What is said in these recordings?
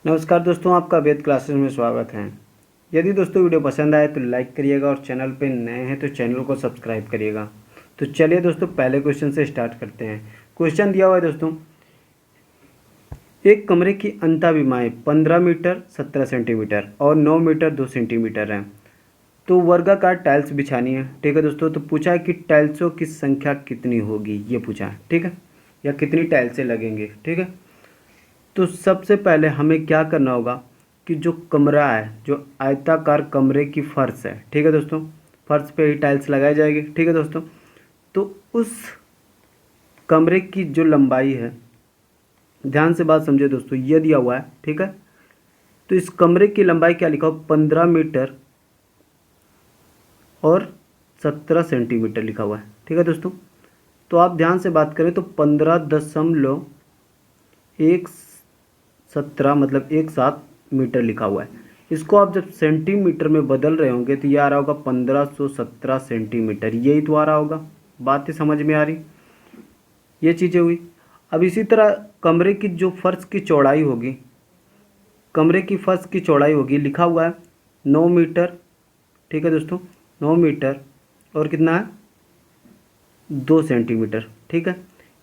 नमस्कार दोस्तों, आपका वेद क्लासेस में स्वागत है। यदि दोस्तों वीडियो पसंद आए तो लाइक करिएगा और चैनल पे नए हैं तो चैनल को सब्सक्राइब करिएगा। तो चलिए दोस्तों पहले क्वेश्चन से स्टार्ट करते हैं। क्वेश्चन दिया हुआ है दोस्तों, एक कमरे की अंतःविमाएँ 15 मीटर 17 सेंटीमीटर और 9 मीटर 2 सेंटीमीटर हैं। तो वर्गाकार टाइल्स बिछानी है। ठीक है दोस्तों, तो पूछा है कि टाइल्सों की संख्या कितनी होगी, ये पूछा है। ठीक है, या कितनी टाइल्सें लगेंगे। ठीक है, तो सबसे पहले हमें क्या करना होगा कि जो कमरा है, जो आयताकार कमरे की फर्श है, ठीक है दोस्तों, फर्श पे ही टाइल्स लगाई जाएगी। ठीक है दोस्तों, तो उस कमरे की जो लंबाई है, ध्यान से बात समझे दोस्तों, ये दिया हुआ है। ठीक है, तो इस कमरे की लंबाई क्या लिखा हो, 15 मीटर और 17 सेंटीमीटर लिखा हुआ है। ठीक है दोस्तों, तो आप ध्यान से बात करें तो 15.17 मतलब 1.7 मीटर लिखा हुआ है। इसको आप जब सेंटीमीटर में बदल रहे होंगे तो ये आ रहा होगा 1517 सेंटीमीटर, यही तो आ रहा होगा। बातें समझ में आ रही, ये चीज़ें हुई। अब इसी तरह कमरे की जो फर्श की चौड़ाई होगी, कमरे की फर्श की चौड़ाई होगी, लिखा हुआ है 9 मीटर। ठीक है दोस्तों, 9 मीटर और कितना है, 2 सेंटीमीटर। ठीक है,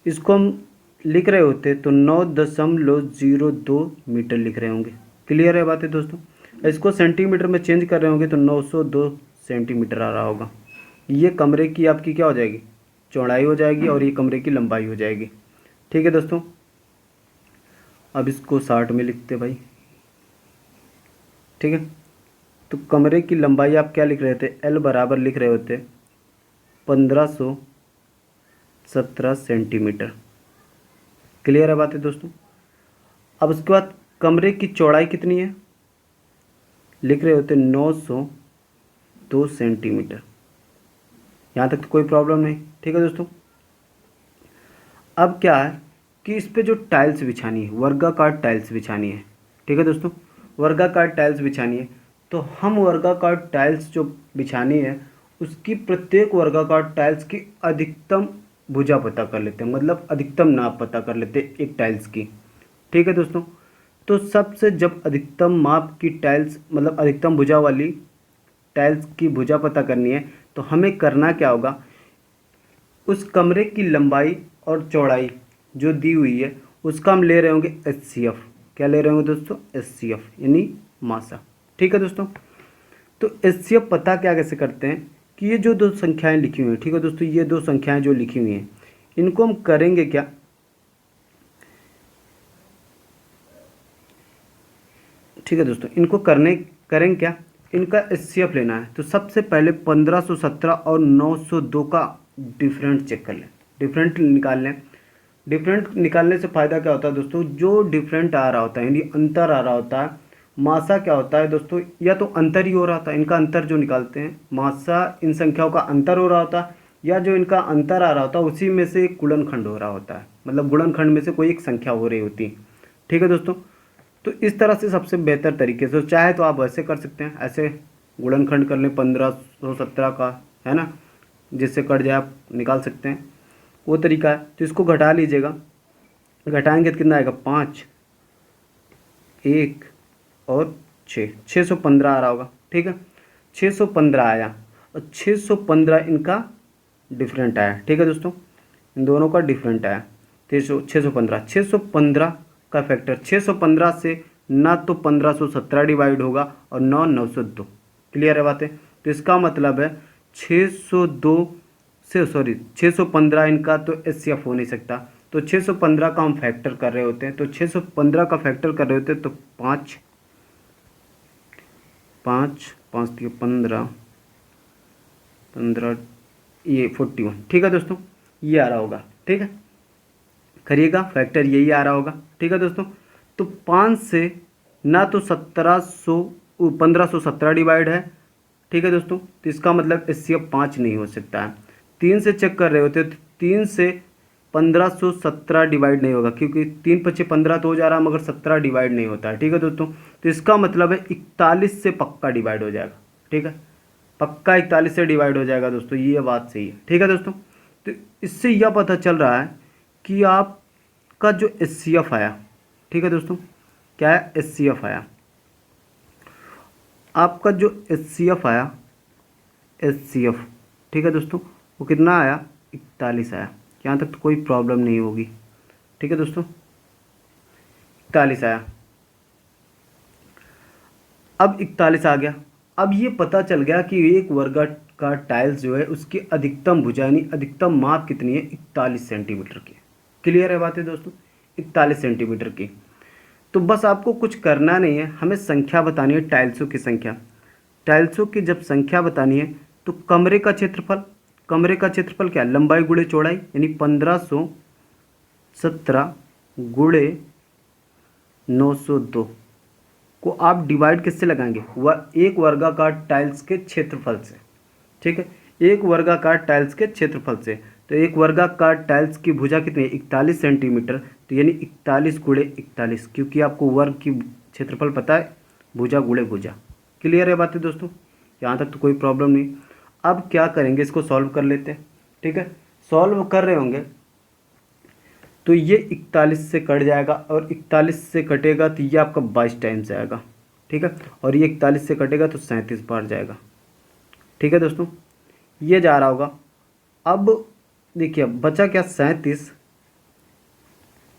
इसको हम लिख रहे होते तो 9.02 मीटर लिख रहे होंगे। क्लियर है बातें दोस्तों। इसको सेंटीमीटर में चेंज कर रहे होंगे तो 902 सेंटीमीटर आ रहा होगा। ये कमरे की आपकी क्या हो जाएगी, चौड़ाई हो जाएगी, और ये कमरे की लंबाई हो जाएगी। ठीक है दोस्तों, अब इसको 60 में लिखते भाई। ठीक है, तो कमरे की लंबाई आप क्या लिख रहे थे, एल बराबर लिख रहे होते 1517 सेंटीमीटर। क्लियर है बातें दोस्तों। अब उसके बाद कमरे की चौड़ाई कितनी है, लिख रहे होते 902 सेंटीमीटर। यहाँ तक तो कोई प्रॉब्लम नहीं। ठीक है दोस्तों, अब क्या है कि इस पे जो टाइल्स बिछानी है, वर्गाकार टाइल्स बिछानी है। ठीक है दोस्तों, वर्गाकार टाइल्स बिछानी है, तो हम वर्गाकार टाइल्स जो बिछानी है उसकी प्रत्येक वर्गाकार टाइल्स की अधिकतम भुजा पता कर लेते हैं, मतलब अधिकतम नाप पता कर लेते हैं एक टाइल्स की। ठीक है दोस्तों, तो सबसे जब अधिकतम माप की टाइल्स मतलब अधिकतम भुजा वाली टाइल्स की भुजा पता करनी है तो हमें करना क्या होगा, उस कमरे की लंबाई और चौड़ाई जो दी हुई है उसका हम ले रहे होंगे HCF। क्या ले रहे होंगे दोस्तों, HCF यानी मासा। ठीक है दोस्तों, तो HCF पता क्या कैसे करते हैं कि ये जो दो संख्याएं लिखी हुई हैं, ठीक है दोस्तों, ये दो संख्याएं जो लिखी हुई हैं इनको हम करेंगे क्या, ठीक है दोस्तों, इनको करेंगे क्या, इनका HCF लेना है। तो सबसे पहले 1517 और 902 का डिफरेंट चेक कर लें, डिफरेंट निकाल लें। डिफरेंट निकालने से फ़ायदा क्या होता है दोस्तों, जो डिफरेंट आ रहा होता है यानी अंतर आ रहा होता है, मासा क्या होता है दोस्तों, या तो अंतर ही हो रहा होता है, इनका अंतर जो निकालते हैं, मासा इन संख्याओं का अंतर हो रहा होता है, या जो इनका अंतर आ रहा होता है उसी में से एक गुणनखंड हो रहा होता है, मतलब गुणनखंड में से कोई एक संख्या हो रही होती है। ठीक है दोस्तों, तो इस तरह से सबसे बेहतर तरीके से, चाहे तो आप ऐसे कर सकते हैं, ऐसे गुणनखंड कर लें 1517 का, है ना, जिससे कट जाए आप निकाल सकते हैं, वो तरीका है। तो इसको घटा लीजिएगा, घटाएंगे तो कितना आएगा, 5 1 और 615 आ रहा होगा। ठीक है, 615 आया और 615 इनका डिफरेंट आया। ठीक है दोस्तों, इन दोनों का डिफरेंट आया। 615 का फैक्टर 615 से ना तो 1517 डिवाइड होगा और ना 902। क्लियर है बातें। तो इसका मतलब है 602 से 615 इनका तो HCF हो नहीं सकता, तो 615 का हम फैक्टर कर रहे होते हैं, तो 615 का फैक्टर कर रहे होते हैं तो 5 5 5 दिए 15 15 ये 41। ठीक है दोस्तों, ये आ रहा होगा। ठीक है, करिएगा, फैक्टर यही आ रहा होगा। ठीक है दोस्तों, तो 5 से ना तो 1517 डिवाइड है। ठीक है दोस्तों, तो इसका मतलब HCF 5 नहीं हो सकता है। 3 से चेक कर रहे होते तो 3 से 1517 डिवाइड नहीं होगा, क्योंकि 3 पच्चीस 15 तो हो जा रहा है, मगर 17 डिवाइड नहीं होता है। ठीक है दोस्तों, तो इसका मतलब है 41 से पक्का डिवाइड हो जाएगा। ठीक है, पक्का 41 से डिवाइड हो जाएगा दोस्तों, ये बात सही है। ठीक है दोस्तों, तो इससे यह पता चल रहा है कि आपका जो HCF आया, ठीक है दोस्तों, क्या है, HCF आया। आपका जो HCF आया, HCF, ठीक है दोस्तों, वो कितना आया, 41 आया। यहाँ तक तो कोई प्रॉब्लम नहीं होगी, ठीक है दोस्तों, 41 आया। अब 41 आ गया। अब ये पता चल गया कि एक वर्ग का टाइल्स जो है उसकी अधिकतम भुजा यानी अधिकतम माप कितनी है, 41 सेंटीमीटर की। क्लियर है बातें दोस्तों, 41 सेंटीमीटर की। तो बस आपको कुछ करना नहीं है, हमें संख्या बतानी है, टाइल्सों की संख्या। टाइल्सों की जब संख्या बतानी है तो कमरे का क्षेत्रफल, कमरे का क्षेत्रफल क्या है, लंबाई गुणे चौड़ाई, यानी 1517 गुणे 902 को आप डिवाइड किससे लगाएंगे, वह एक वर्गाकार टाइल्स के क्षेत्रफल से। ठीक है, एक वर्गाकार टाइल्स के क्षेत्रफल से। तो एक वर्गाकार टाइल्स की भुजा कितनी है, 41 सेंटीमीटर। तो यानी 41 गुणे 41, क्योंकि आपको वर्ग की क्षेत्रफल पता है, भुजा गुणे भुजा। क्लियर है बातें दोस्तों, यहाँ तक तो कोई प्रॉब्लम नहीं। अब क्या करेंगे, इसको सॉल्व कर लेते हैं। ठीक है, सॉल्व कर रहे होंगे तो ये 41 से कट जाएगा, और 41 से कटेगा तो ये आपका 22 टाइम्स आएगा। ठीक है, और ये 41 से कटेगा तो 37 बार जाएगा। ठीक है दोस्तों, ये जा रहा होगा। अब देखिए बचा क्या, 37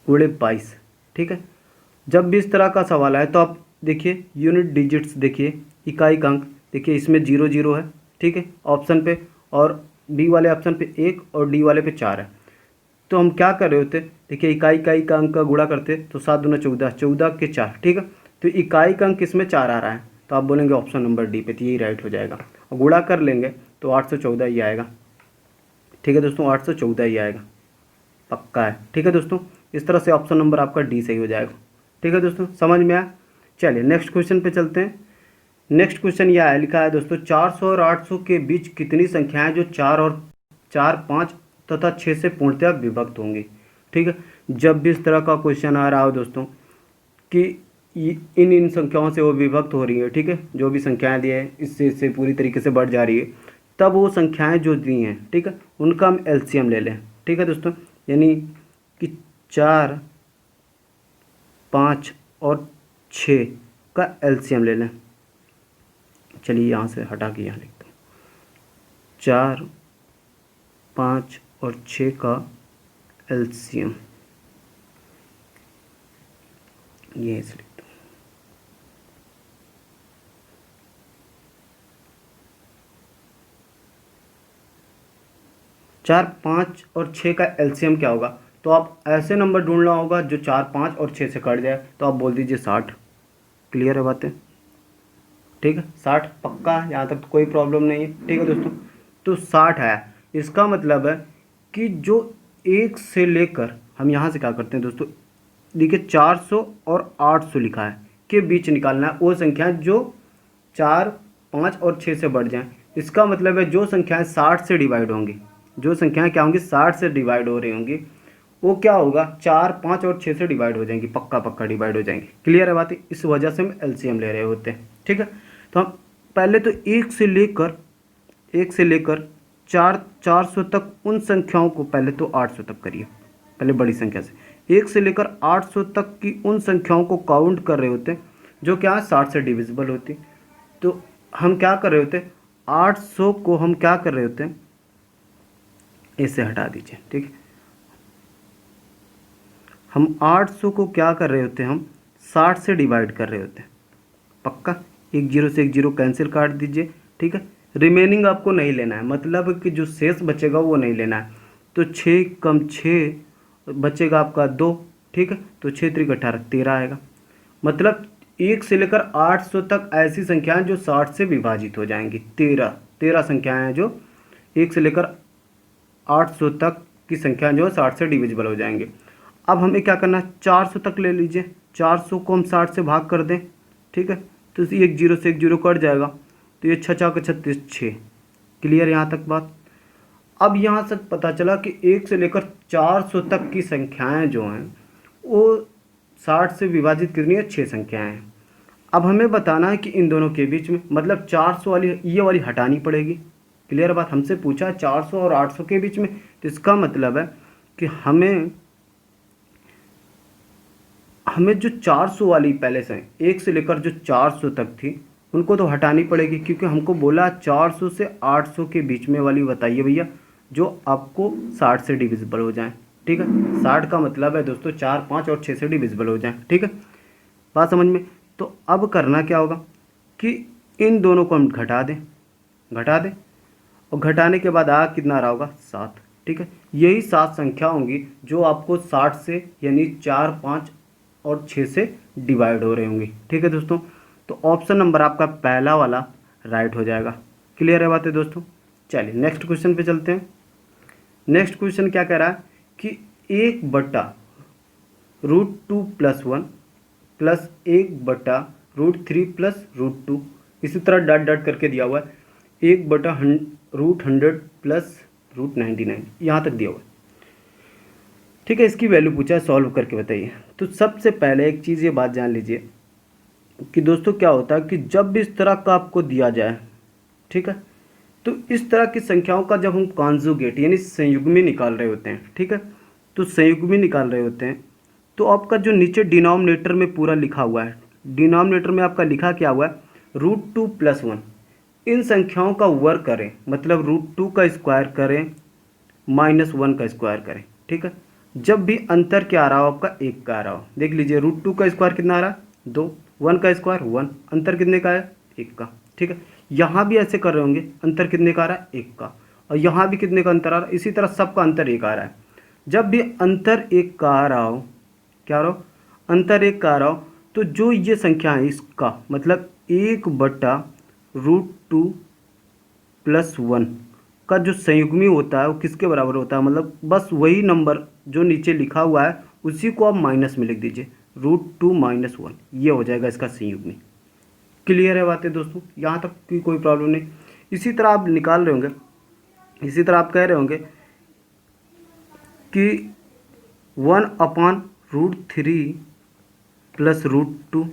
गुणे 22। ठीक है, जब भी इस तरह का सवाल आए तो आप देखिए यूनिट डिजिट्स, देखिए इकाई अंक, देखिए इसमें 0 0 है। ठीक है, ऑप्शन पे, और बी वाले ऑप्शन पे 1 और डी वाले पे 4 है। तो हम क्या कर रहे होते, देखिए इकाई का अंक का गुणा करते तो 7 दूना 14, 14 के 4। ठीक है, तो इकाई का अंक इसमें 4 आ रहा है, तो आप बोलेंगे ऑप्शन नंबर डी पे, तो यही राइट हो जाएगा। और गुणा कर लेंगे तो 814 ही आएगा। ठीक है दोस्तों, 814 ही आएगा, पक्का है। ठीक है दोस्तों, इस तरह से ऑप्शन नंबर आपका डी सही हो जाएगा। ठीक है दोस्तों, समझ में आया। चलिए नेक्स्ट क्वेश्चन पे चलते हैं। नेक्स्ट क्वेश्चन यह है, लिखा है दोस्तों, 400 और 800 के बीच कितनी संख्याएं जो 4, 5 तथा 6 से पूर्णतः विभक्त होंगी। ठीक है, जब भी इस तरह का क्वेश्चन आ रहा हो दोस्तों कि इन संख्याओं से वो विभक्त हो रही है, ठीक है, जो भी संख्याएं दी है इससे पूरी तरीके से बढ़ जा रही है, तब वो संख्याएं जो दी हैं, ठीक है, उनका हम एलसीएम ले लें। ठीक है दोस्तों, यानी कि 4, 5 और 6 का एलसीएम ले लें। चलिए यहाँ से हटा के यहाँ लिखता हूँ, 4, 5 और 6 का एलसीएम, ये ऐसे लिखता हूँ। चार, 5 और 6 का एलसीएम क्या होगा, तो आप ऐसे नंबर ढूंढना होगा जो 4, 5 और 6 से कट जाए, तो आप बोल दीजिए 60। क्लियर है बातें, ठीक है, 60 पक्का, यहाँ तक तो कोई प्रॉब्लम नहीं है। ठीक है दोस्तों, तो 60 है, इसका मतलब है कि जो 1 से लेकर, हम यहाँ से क्या करते हैं दोस्तों, देखिए 400 और 800 लिखा है के बीच निकालना है वो संख्याएं जो 4, 5 और 6 से बढ़ जाएं। इसका मतलब है जो संख्याएं 60 से डिवाइड होंगी, जो संख्याएं क्या होंगी, 60 से डिवाइड हो रही होंगी, वो क्या होगा, 4, 5 और 6 से डिवाइड हो जाएंगी, पक्का पक्का डिवाइड हो जाएंगी। क्लियर है बात, इस वजह से हम एलसीएम ले रहे होते हैं। ठीक है, तो हम पहले तो 1 से लेकर 400 तक उन संख्याओं को, पहले तो 800 तक करिए, पहले बड़ी संख्या से 1 से लेकर 800 तक की उन संख्याओं को काउंट कर रहे होते हैं जो क्या है 60 से डिविजिबल होती। तो हम क्या कर रहे होते हैं, 800 को हम क्या कर रहे होते हैं, इसे हटा दीजिए। ठीक है, हम 800 को क्या कर रहे होते हैं, हम 60 से डिवाइड कर रहे होते हैं, पक्का। एक जीरो से एक जीरो कैंसिल काट दीजिए। ठीक है, रिमेनिंग आपको नहीं लेना है, मतलब कि जो शेष बचेगा वो नहीं लेना है। तो 6 कम 6 बचेगा आपका 2। ठीक है, तो 6 3 18 13 आएगा। मतलब 1 से लेकर 800 तक ऐसी संख्याएं जो 60 से विभाजित हो जाएंगी, 13 संख्याएं हैं जो 1 से लेकर 800 तक की संख्याएं जो 60 से डिविजिबल हो जाएंगे। अब हमें क्या करना है, 400 तक ले लीजिए, 400 को हम 60 से भाग कर दें। ठीक है, तो एक जीरो से एक जीरो कट जाएगा, तो ये 6 4 36 6। क्लियर यहाँ तक बात। अब यहाँ से पता चला कि 1 से लेकर 400 तक की संख्याएं जो हैं वो 60 से विभाजित कितनी है, 6 संख्याएं हैं। अब हमें बताना है कि इन दोनों के बीच में, मतलब 400 वाली ये वाली हटानी पड़ेगी। क्लियर बात, हमसे पूछा है 400 और 800 के बीच में, तो इसका मतलब है कि हमें जो 400 वाली पहले से 1 से लेकर जो 400 तक थी उनको तो हटानी पड़ेगी, क्योंकि हमको बोला 400 से 800 के बीच में वाली बताइए भैया जो आपको 60 से डिविजिबल हो जाए। ठीक है, 60 का मतलब है दोस्तों 4, 5 और 6 से डिविजिबल हो जाए। ठीक है, बात समझ में। तो अब करना क्या होगा कि इन दोनों को हम घटा दें और घटाने के बाद आ कितना रहा होगा 7। ठीक है, यही 7 संख्या होंगी जो आपको 60 से यानी 4, 5 और 6 से डिवाइड हो रही होंगी। ठीक है दोस्तों, तो ऑप्शन नंबर आपका पहला वाला राइट हो जाएगा। क्लियर है बातें दोस्तों। चलिए नेक्स्ट क्वेश्चन पे चलते हैं। नेक्स्ट क्वेश्चन क्या कह रहा है कि 1/√2+1 प्लस 1/√3 प्लस √2, इसी तरह डॉट डॉट करके दिया हुआ है 1/√100 प्लस √99, यहाँ तक दिया हुआ है। ठीक है, इसकी वैल्यू पूछा है, सॉल्व करके बताइए। तो सबसे पहले एक चीज़ ये बात जान लीजिए कि दोस्तों क्या होता है कि जब भी इस तरह का आपको दिया जाए, ठीक है, तो इस तरह की संख्याओं का जब हम कॉन्जुगेट यानी संयुग्मी निकाल रहे होते हैं, ठीक है, तो संयुग्मी निकाल रहे होते हैं तो आपका जो नीचे डिनोमिनेटर में पूरा लिखा हुआ है, डिनोमिनेटर में आपका लिखा क्या हुआ है √2+1, इन संख्याओं का वर्ग करें, मतलब √2 का स्क्वायर करें -1 का स्क्वायर करें। ठीक है, जब भी अंतर क्या आ रहा हो आपका 1 का आ रहा हो, देख लीजिए √2 का स्क्वायर कितना आ रहा है 2, 1 का स्क्वायर 1, अंतर कितने का है 1 का। ठीक है, यहाँ भी ऐसे कर रहे होंगे, अंतर कितने का आ रहा है 1 का, और यहाँ भी कितने का अंतर आ रहा है, इसी तरह सबका अंतर 1 आ रहा है। जब भी अंतर 1 का आ रहा हो, क्या आ रहा हो, अंतर 1 का आ रहा हो, तो जो ये संख्या है इसका मतलब 1/√2+1 का जो संयुग्मी होता है वो किसके बराबर होता है, मतलब बस वही नंबर जो नीचे लिखा हुआ है उसी को आप माइनस में लिख दीजिए, √2 - 1, ये हो जाएगा इसका संयुग्मी। क्लियर है बातें दोस्तों, यहाँ तक की कोई प्रॉब्लम नहीं। इसी तरह आप निकाल रहे होंगे, इसी तरह आप कह रहे होंगे कि 1/√3 प्लस √2,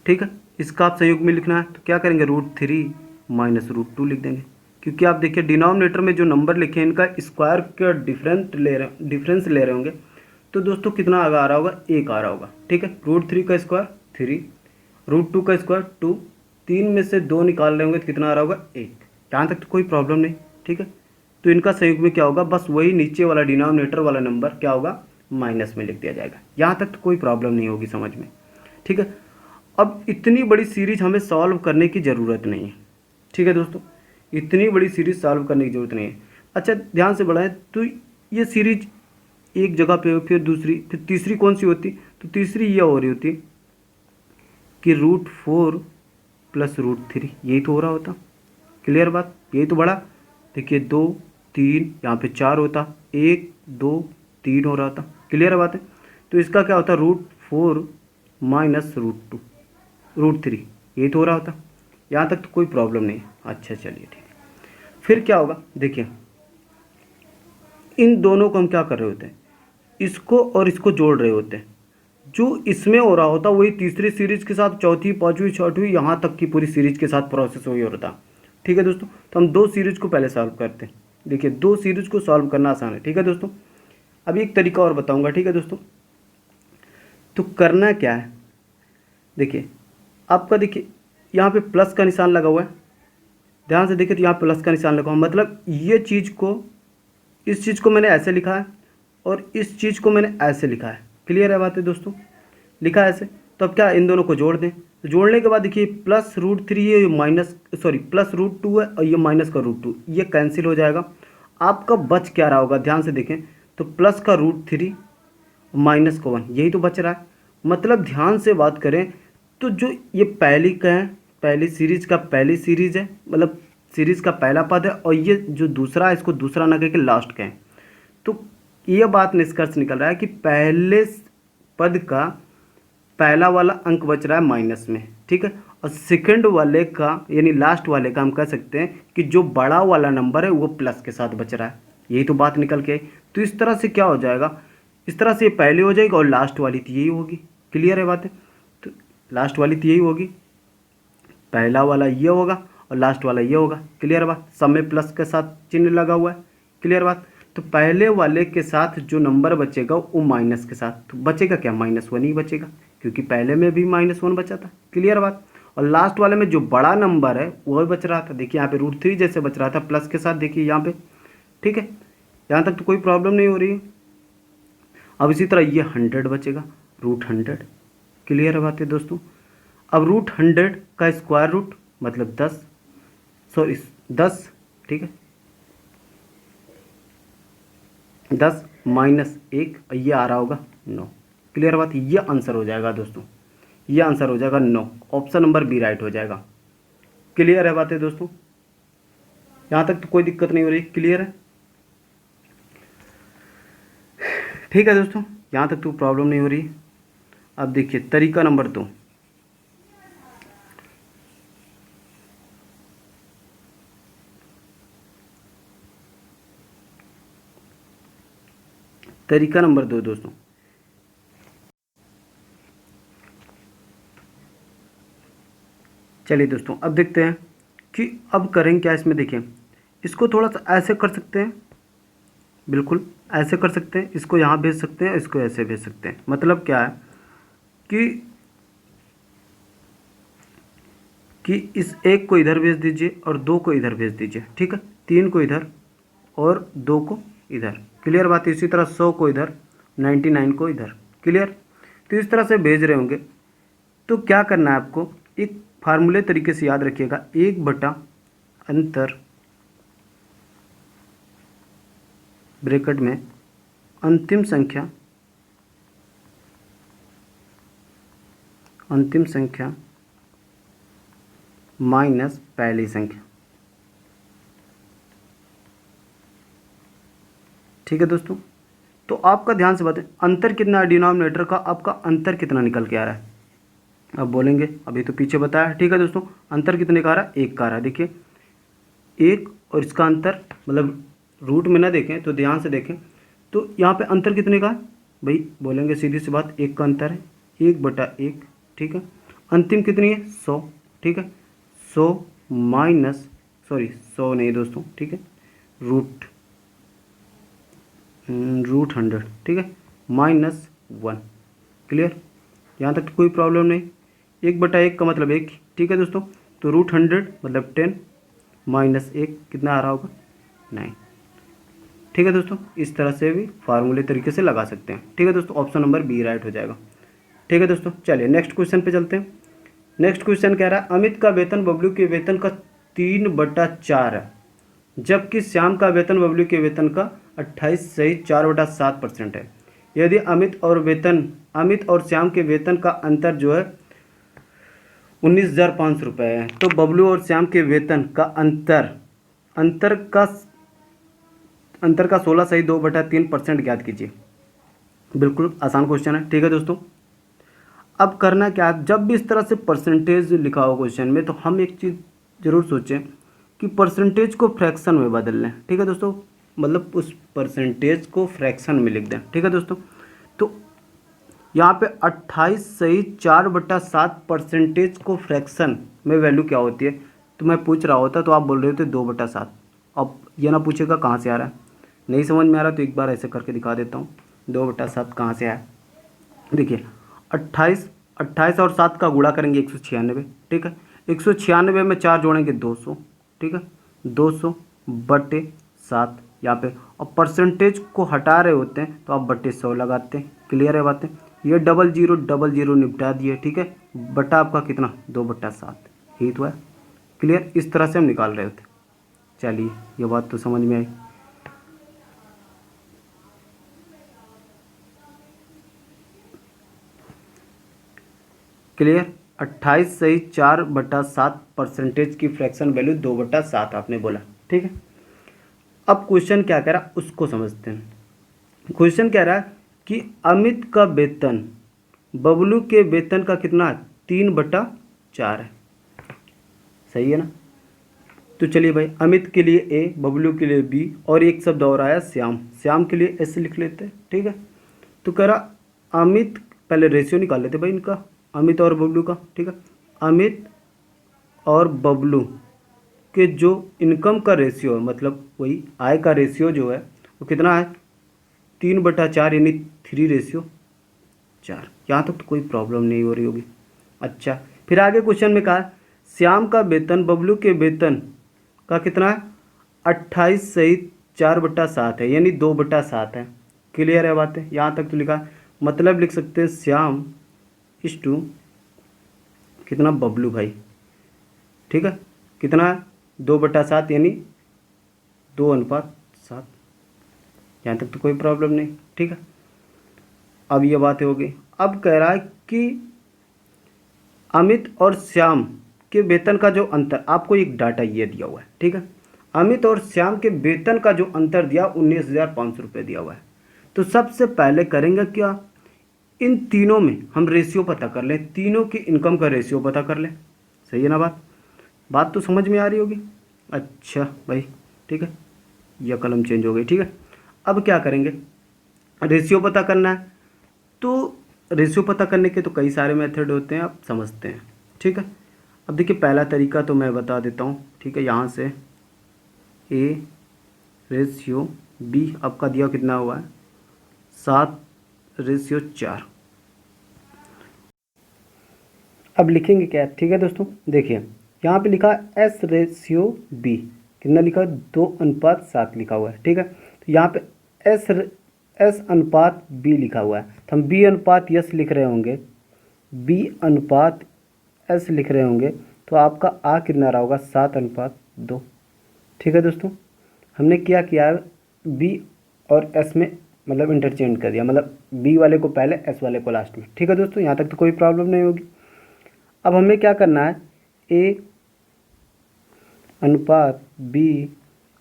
ठीक है, इसका आप संयुग्मी लिखना है तो क्या करेंगे √3 - √2 लिख देंगे, क्योंकि आप देखिए डिनोमिनेटर में जो नंबर लिखे हैं इनका स्क्वायर का डिफरेंस ले रहे होंगे, तो दोस्तों कितना आ रहा होगा 1 आ रहा होगा। ठीक है, √3 का स्क्वायर 3, √2 का स्क्वायर 2, 3 में से 2 निकाल रहे होंगे तो कितना आ रहा होगा 1। यहाँ तक तो कोई प्रॉब्लम नहीं। ठीक है, तो इनका संयुग्मी क्या होगा, बस वही नीचे वाला डिनोमिनेटर वाला नंबर क्या होगा माइनस में लिख दिया जाएगा। यहाँ तक तो कोई प्रॉब्लम नहीं होगी समझ में। ठीक है, अब इतनी बड़ी सीरीज हमें सॉल्व करने की ज़रूरत नहीं है। ठीक है दोस्तों, इतनी बड़ी सीरीज सॉल्व करने की ज़रूरत नहीं है। अच्छा ध्यान से बढ़ाएं, तो ये सीरीज एक जगह पे फिर दूसरी, फिर तीसरी कौन सी होती, तो तीसरी ये हो रही होती कि √4 प्लस √3, यही तो हो रहा होता। क्लियर बात, यही तो बड़ा, देखिए 2, 3, यहाँ पे 4 होता, 1, 2, 3 हो रहा था। क्लियर बात है, तो इसका क्या होता √4 - √3, यही तो हो रहा होता। यहाँ तक तो कोई प्रॉब्लम नहीं। अच्छा चलिए ठीक है, फिर क्या होगा देखिए, इन दोनों को हम क्या कर रहे होते हैं, इसको और इसको जोड़ रहे होते हैं। जो इसमें हो रहा होता वही तीसरी सीरीज के साथ चौथी, पांचवी, छठवीं, यहाँ तक की पूरी सीरीज के साथ प्रोसेस वही हो रहा था। ठीक है दोस्तों, तो हम 2 सीरीज को पहले सॉल्व करते हैं। देखिए 2 सीरीज को सॉल्व करना आसान है। ठीक है दोस्तों, अभी एक तरीका और बताऊंगा। ठीक है दोस्तों, तो करना क्या है, देखिए आपका, देखिए यहाँ पे प्लस का निशान लगा हुआ है, ध्यान से देखिए, तो यहाँ प्लस का निशान लगा हुआ, मतलब ये चीज़ को, इस चीज़ को मैंने ऐसे लिखा है और इस चीज़ को मैंने ऐसे लिखा है। क्लियर है बात है दोस्तों, लिखा है ऐसे। तो अब क्या, इन दोनों को जोड़ दें, तो जोड़ने के बाद देखिए प्लस √3 है, ये माइनस, सॉरी प्लस √2 है और ये माइनस का √2, ये कैंसिल हो जाएगा। आपका बच क्या रहा होगा, ध्यान से देखें, तो प्लस का √3 माइनस का 1, यही तो बच रहा है। मतलब ध्यान से बात करें तो जो ये पहली का है, पहली सीरीज का पहली सीरीज है, मतलब सीरीज का पहला पद है, और ये जो दूसरा है इसको दूसरा ना कह के लास्ट का है। तो ये बात निष्कर्ष निकल रहा है कि पहले पद का पहला वाला अंक बच रहा है माइनस में। ठीक है, और सेकंड वाले का यानी लास्ट वाले का हम कह सकते हैं कि जो बड़ा वाला नंबर है वो प्लस के साथ बच रहा है। यही तो बात निकल के आई। तो इस तरह से क्या हो जाएगा, इस तरह से पहले हो जाएगा और लास्ट वाली तो यही होगी। क्लियर है बात है, तो लास्ट वाली तो यही होगी, पहला वाला ये होगा और लास्ट वाला ये होगा। क्लियर बात, सब में प्लस के साथ चिन्ह लगा हुआ है। क्लियर बात, तो पहले वाले के साथ जो नंबर बचेगा वो माइनस के साथ, तो बचेगा क्या, -1 ही बचेगा, क्योंकि पहले में भी -1 बचा था। क्लियर बात। और लास्ट वाले में जो बड़ा नंबर है वो बच रहा था, देखिए यहाँ पे √3 जैसे बच रहा था प्लस के साथ, देखिए यहाँ पे। ठीक है, यहाँ तक तो कोई प्रॉब्लम नहीं हो रही है। अब इसी तरह ये 100 बचेगा, √100। क्लियर है बात है दोस्तों। अब √100 का स्क्वायर रूट मतलब 10, सॉरी 10, ठीक है, 10 -1, ये आ रहा होगा 9। क्लियर बात, ये आंसर हो जाएगा दोस्तों, ये आंसर हो जाएगा 9, ऑप्शन नंबर बी राइट हो जाएगा। क्लियर है बातें दोस्तों, यहाँ तक तो कोई दिक्कत नहीं हो रही। क्लियर है, ठीक है दोस्तों, यहाँ तक तो प्रॉब्लम नहीं हो रही। अब देखिए तरीका नंबर 2, तरीका नंबर 2 दोस्तों, चलिए दोस्तों अब देखते हैं कि अब करेंगे क्या इसमें। देखिए इसको थोड़ा सा ऐसे कर सकते हैं, बिल्कुल ऐसे कर सकते हैं, इसको यहाँ भेज सकते हैं, इसको ऐसे भेज सकते हैं। मतलब क्या है कि इस एक को इधर भेज दीजिए और 2 को इधर भेज दीजिए, ठीक है, 3 को इधर और 2 को इधर। क्लियर बात है। इसी तरह 100 को इधर, 99 को इधर। क्लियर। तो इस तरह से भेज रहे होंगे, तो क्या करना है आपको, एक फार्मूले तरीके से याद रखिएगा, 1/अंतर ब्रैकेट में अंतिम संख्या माइनस पहली संख्या। ठीक है दोस्तों, तो आपका ध्यान से बात है, अंतर कितना है डिनोमिनेटर का, आपका अंतर कितना निकल के आ रहा है, अब बोलेंगे, अभी तो पीछे बताया। ठीक है दोस्तों, अंतर कितने का आ रहा है, 1 का आ रहा है। देखिए 1 और इसका अंतर, मतलब रूट में ना देखें तो ध्यान से देखें, तो यहाँ पे अंतर कितने का है भाई, बोलेंगे सीधी सी बात, 1 का अंतर है, 1/1। ठीक है, अंतिम कितनी है, 100। ठीक है, 100 माइनस, सॉरी 100 नहीं दोस्तों, ठीक है, √100, ठीक है, -1। क्लियर, यहाँ तक तो कोई प्रॉब्लम नहीं। 1/1 का मतलब 1। ठीक है दोस्तों, तो √100 मतलब 10 -1 कितना आ रहा होगा, 9। ठीक है दोस्तों, इस तरह से भी फार्मूले तरीके से लगा सकते हैं। ठीक है दोस्तों, ऑप्शन नंबर बी राइट हो जाएगा। ठीक है दोस्तों, चलिए नेक्स्ट क्वेश्चन पे चलते हैं। नेक्स्ट क्वेश्चन कह रहा है, अमित का वेतन बबलू के वेतन का 3/4 है, जबकि श्याम का वेतन बबलू के वेतन का 28.4/7% है। यदि अमित और श्याम के वेतन का अंतर जो है 19,500 रुपये है, तो बबलू और श्याम के वेतन का अंतर का 16.2/3% ज्ञात कीजिए। बिल्कुल आसान क्वेश्चन है। ठीक है दोस्तों, अब करना क्या, जब भी इस तरह से परसेंटेज लिखा हो क्वेश्चन में, तो हम एक चीज़ ज़रूर सोचें कि परसेंटेज को फ्रैक्शन में बदल लें। ठीक है दोस्तों, मतलब उस परसेंटेज को फ्रैक्शन में लिख दें। ठीक है दोस्तों, तो यहाँ पे 28.4/7 परसेंटेज को फ्रैक्शन में वैल्यू क्या होती है, तो मैं पूछ रहा होता तो आप बोल रहे होते 2/7। अब ये ना पूछेगा कहाँ से आ रहा है, नहीं समझ में आ रहा तो एक बार ऐसे करके दिखा देता हूँ, 2/7 कहाँ से आया। देखिए 28 और 7 का गुणा करेंगे 196। ठीक है, 196 में 4 जोड़ेंगे 200। ठीक है, 200/7 यहाँ पे, और परसेंटेज को हटा रहे होते हैं तो आप /100 लगाते हैं। क्लियर है बातें, ये 00 निपटा दिए। ठीक है, बटा आपका कितना, 2/7, यही तो है। क्लियर, इस तरह से हम निकाल रहे होते। चलिए ये बात तो समझ में आई। क्लियर, 28.4/7 परसेंटेज की फ्रैक्शन वैल्यू 2/7 आपने बोला। ठीक है, अब क्वेश्चन क्या कह रहा है उसको समझते हैं। क्वेश्चन कह रहा है कि अमित का वेतन बबलू के वेतन का कितना है, 3/4 है। सही है ना। तो चलिए भाई, अमित के लिए ए, बबलू के लिए बी, और एक शब्द और आया श्याम के लिए एस लिख लेते हैं। ठीक है, तो कह रहा अमित, पहले रेशियो निकाल लेते भाई इनका, अमित और बबलू का। ठीक है, अमित और बबलू के जो इनकम का रेशियो है, मतलब वही आय का रेशियो जो है वो कितना है 3/4 यानी 3:4। यहाँ तक तो कोई प्रॉब्लम नहीं हो रही होगी। अच्छा, फिर आगे क्वेश्चन में कहा श्याम का वेतन बबलू के वेतन का कितना है 28 सहित 4/7 है, यानी 2/7 है। क्लियर है बातें, यहाँ तक तो लिखा है। मतलब लिख सकते हैं श्याम इस टू कितना बबलू भाई, ठीक है, कितना है 2/7 यानी 2:7। यहाँ तक तो कोई प्रॉब्लम नहीं, ठीक है। अब ये बातें हो गई। अब कह रहा है कि अमित और श्याम के वेतन का जो अंतर, आपको एक डाटा ये दिया हुआ है, ठीक है। अमित और श्याम के वेतन का जो अंतर दिया 19,500 रुपये दिया हुआ है। तो सबसे पहले करेंगे क्या, इन तीनों में हम रेशियो पता कर लें, तीनों की इनकम का रेशियो पता कर लें। सही है ना बात तो समझ में आ रही होगी। अच्छा भाई, ठीक है, यह कलम चेंज हो गई, ठीक है। अब क्या करेंगे, रेशियो पता करना है। तो रेशियो पता करने के तो कई सारे मेथड होते हैं, आप समझते हैं, ठीक है। अब देखिए पहला तरीका तो मैं बता देता हूँ, ठीक है। यहाँ से A रेशियो B आपका दिया कितना हुआ है 7:4। अब लिखेंगे क्या, ठीक है दोस्तों। देखिए यहाँ पे लिखा है S रेशियो B, कितना लिखा है 2:7 लिखा हुआ है, ठीक है। तो यहाँ पे S अनुपात B लिखा हुआ है, तो हम B अनुपात S लिख रहे होंगे, B अनुपात S लिख रहे होंगे, तो आपका आ कितना रहा होगा 7:2, ठीक है दोस्तों। हमने क्या किया है B और S में मतलब इंटरचेंज कर दिया, मतलब B वाले को पहले S वाले को लास्ट में, ठीक है दोस्तों। यहाँ तक तो कोई प्रॉब्लम नहीं होगी। अब हमें क्या करना है, A अनुपात B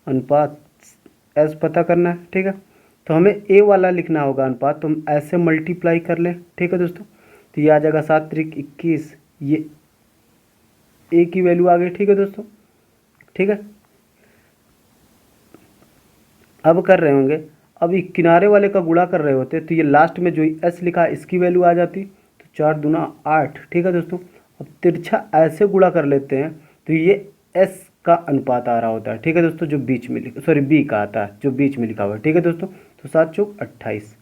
अनुपात S पता करना है, ठीक है। तो हमें A वाला लिखना होगा अनुपात, तो हम ऐसे मल्टीप्लाई कर लें, ठीक है दोस्तों। तो ये आ जाएगा 7×3 = 21, ये A की वैल्यू आ गई, ठीक है दोस्तों, ठीक है। अब कर रहे होंगे, अब ये किनारे वाले का गुणा कर रहे होते तो ये लास्ट में जो S लिखा है इसकी वैल्यू आ जाती, तो 4 दूना 8, ठीक है दोस्तों। अब तिरछा ऐसे गुणा कर लेते हैं तो ये S का अनुपात आ रहा होता है, ठीक है दोस्तों, जो बीच में B का आता है जो बीच में लिखा हुआ है, ठीक है दोस्तों। तो 7×4 = 28।